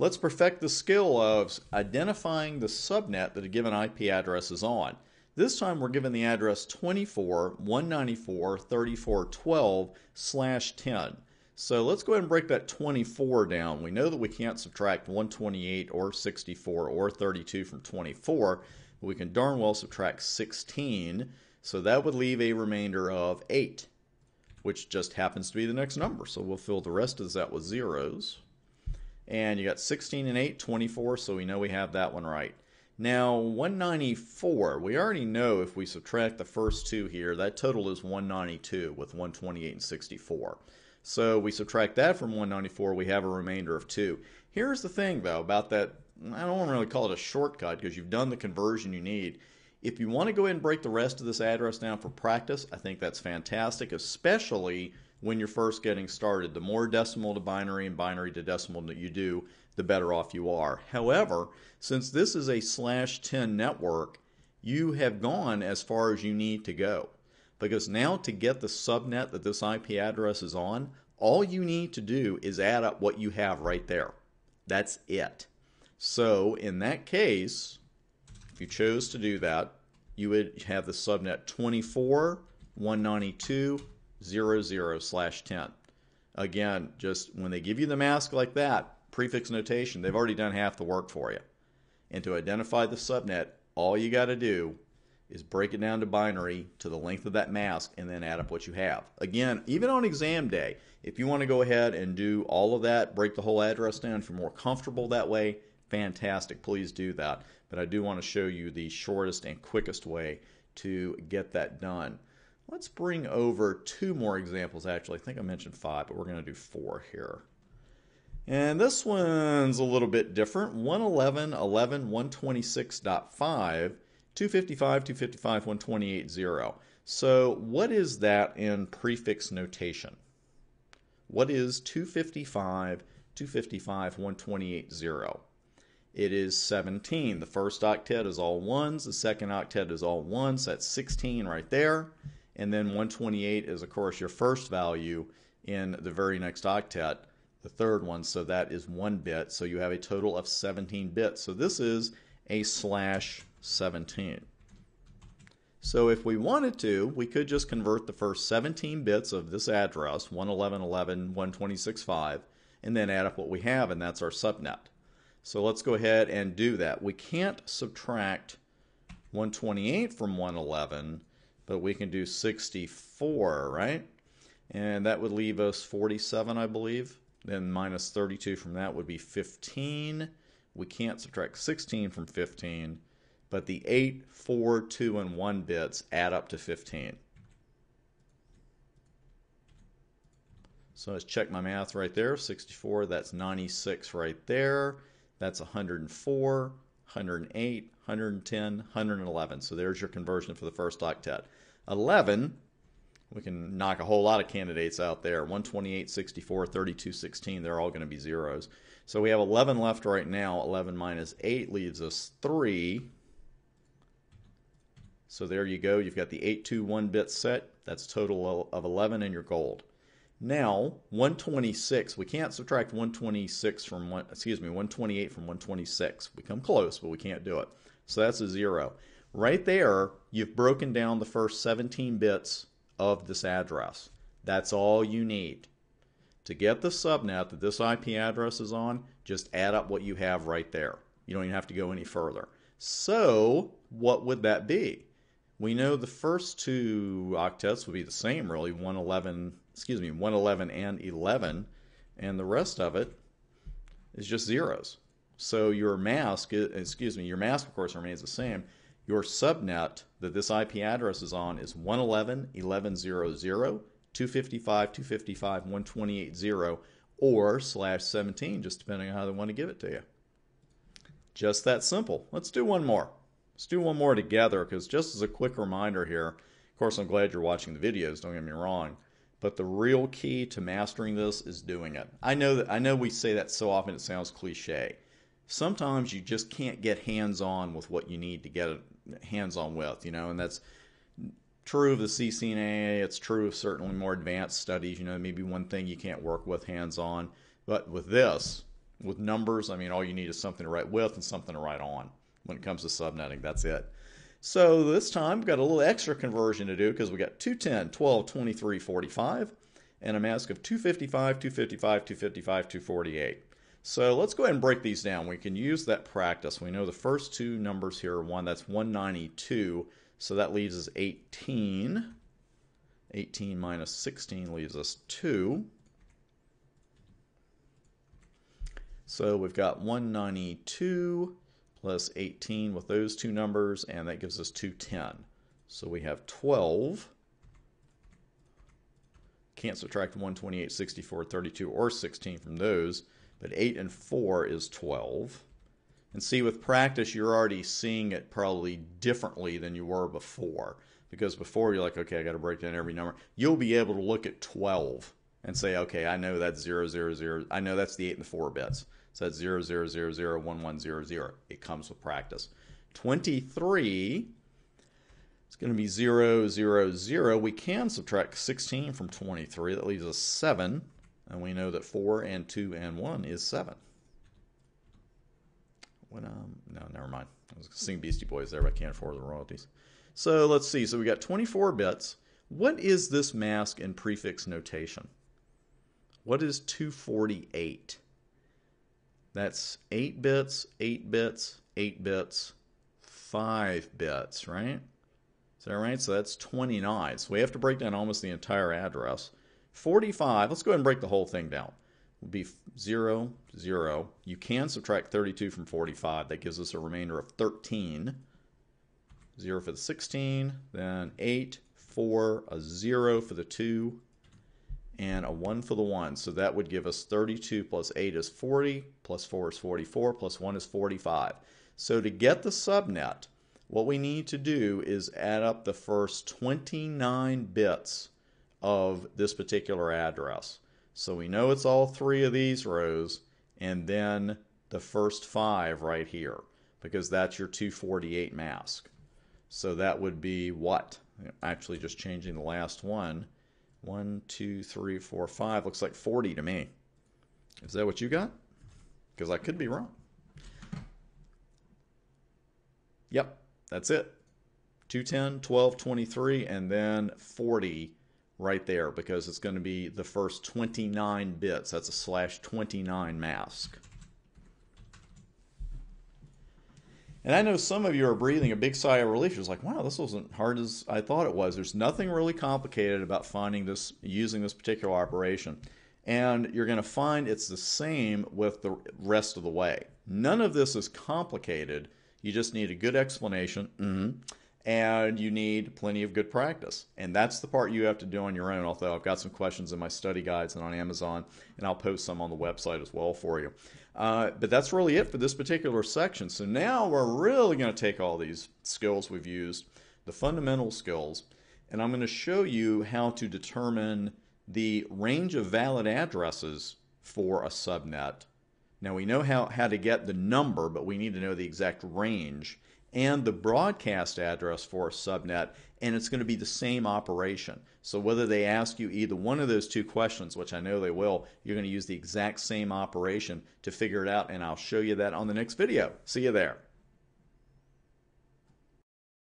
Let's perfect the skill of identifying the subnet that a given IP address is on. This time we're given the address 24.194.3412/10. So let's go ahead and break that 24 down. We know that we can't subtract 128 or 64 or 32 from 24, but we can darn well subtract 16. So that would leave a remainder of 8, which just happens to be the next number. So we'll fill the rest of that with zeros. And you got 16 and 8, 24, so we know we have that one right. Now 194, we already know if we subtract the first two here, that total is 192 with 128 and 64. So we subtract that from 194, we have a remainder of 2. Here's the thing though about that, I don't want to really call it a shortcut because you've done the conversion you need. If you want to go ahead and break the rest of this address down for practice, I think that's fantastic, especially when you're first getting started. The more decimal to binary and binary to decimal that you do, the better off you are. However, since this is a /10 network, you have gone as far as you need to go. Because now to get the subnet that this IP address is on, all you need to do is add up what you have right there. That's it. So in that case, if you chose to do that, you would have the subnet 24.192.00/10. Again, just when they give you the mask like that, prefix notation, they've already done half the work for you. And to identify the subnet, all you got to do is break it down to binary to the length of that mask and then add up what you have. Again, even on exam day, if you want to go ahead and do all of that, break the whole address down, if you're more comfortable that way, fantastic, please do that. But I do want to show you the shortest and quickest way to get that done. Let's bring over 2 more examples actually. I think I mentioned 5, but we're going to do 4 here. And this one's a little bit different. 111.11.126.5, 255, 255, 128.0. So what is that in prefix notation? What is 255, 255, 128.0? It is 17. The first octet is all ones. The second octet is all ones. That's 16 right there. And then 128 is, of course, your first value in the very next octet, the third one. So that is 1 bit. So you have a total of 17 bits. So this is a /17. So if we wanted to, we could just convert the first 17 bits of this address, 111.11.126.5, and then add up what we have, and that's our subnet. So let's go ahead and do that. We can't subtract 128 from 111, but we can do 64, right? And that would leave us 47, I believe. Then minus 32 from that would be 15. We can't subtract 16 from 15, but the 8, 4, 2, and 1 bits add up to 15. So let's check my math right there. 64, that's 96 right there. That's 104, 108, 110, 111. So there's your conversion for the first octet. 11, we can knock a whole lot of candidates out there. 128, 64, 32, 16, they're all going to be zeros. So we have 11 left right now. 11 minus 8 leaves us 3. So there you go. You've got the 8, 2, 1 bit set. That's a total of 11 in your gold. Now, 126, we can't subtract 128 from 126. We come close, but we can't do it. So that's a 0. Right there, you've broken down the first 17 bits of this address. That's all you need. To get the subnet that this IP address is on, just add up what you have right there. You don't even have to go any further. So, what would that be? We know the first 2 octets would be the same, really, 111 and 11, and the rest of it is just zeros. So your mask, your mask of course remains the same. Your subnet that this IP address is on is 111.11.0.0, 255, 255, 128.0, or /17, just depending on how they want to give it to you. Just that simple. Let's do one more. Let's do one more together, because just as a quick reminder here, of course I'm glad you're watching the videos, don't get me wrong, but the real key to mastering this is doing it. I know we say that so often it sounds cliche. Sometimes you just can't get hands-on with what you need to get hands-on with, and that's true of the CCNA. It's true of certainly more advanced studies. Maybe one thing you can't work with hands-on, but with this, With numbers, I mean, all you need is something to write with and something to write on. When it comes to subnetting, that's it. So this time, we've got a little extra conversion to do because we got 210, 12, 23, 45, and a mask of 255, 255, 255, 248. So let's go ahead and break these down. We can use that practice. We know the first two numbers here are 1. That's 192. So that leaves us 18. 18 minus 16 leaves us 2. So we've got 192 plus 18 with those two numbers, and that gives us 210. So we have 12. Can't subtract 128, 64, 32, or 16 from those, but 8 and 4 is 12. And see, with practice, you're already seeing it probably differently than you were before. Because before, you're like, okay, I got to break down every number. You'll be able to look at 12 and say, okay, I know that's 0, 0, 0. I know that's the 8 and the 4 bits. So that's 0, 0, 0, 0, 1, 1, 0, 0. It comes with practice. 23 is going to be 0, 0, 0. We can subtract 16 from 23. That leaves us 7. And we know that 4 and 2 and 1 is 7. No, never mind. I was singing Beastie Boys there, but I can't afford the royalties. So let's see. So we got 24 bits. What is this mask in prefix notation? What is 248? That's 8 bits, 8 bits, 8 bits, 5 bits, right? Is that right? So that's 29. So we have to break down almost the entire address. 45, let's go ahead and break the whole thing down. Would be 0, 0. You can subtract 32 from 45. That gives us a remainder of 13. 0 for the 16, then 8, 4, a 0 for the 2, and a 1 for the 1. So that would give us 32 plus 8 is 40, plus 4 is 44, plus 1 is 45. So to get the subnet, what we need to do is add up the first 29 bits of this particular address. So we know it's all 3 of these rows, and then the first 5 right here, because that's your 248 mask. So that would be what? Actually, just changing the last one. 1, 2, 3, 4, 5. Looks like 40 to me. Is that what you got? Because I could be wrong. Yep, that's it. 210, 12, 23, and then 40 right there, because it's going to be the first 29 bits. That's a /29 mask. And I know some of you are breathing a big sigh of relief. It's like, wow, this wasn't hard as I thought it was. There's nothing really complicated about finding this, using this particular operation. And you're going to find it's the same with the rest of the way. None of this is complicated. You just need a good explanation, and you need plenty of good practice. And that's the part you have to do on your own, although I've got some questions in my study guides and on Amazon, and I'll post some on the website as well for you. But that's really it for this particular section. So now we're really going to take all these skills we've used, the fundamental skills, and I'm going to show you how to determine the range of valid addresses for a subnet. Now we know how to get the number, but we need to know the exact range and the broadcast address for a subnet, and it's going to be the same operation. So whether they ask you either one of those two questions, which I know they will, you're going to use the exact same operation to figure it out, and I'll show you that on the next video. See you there.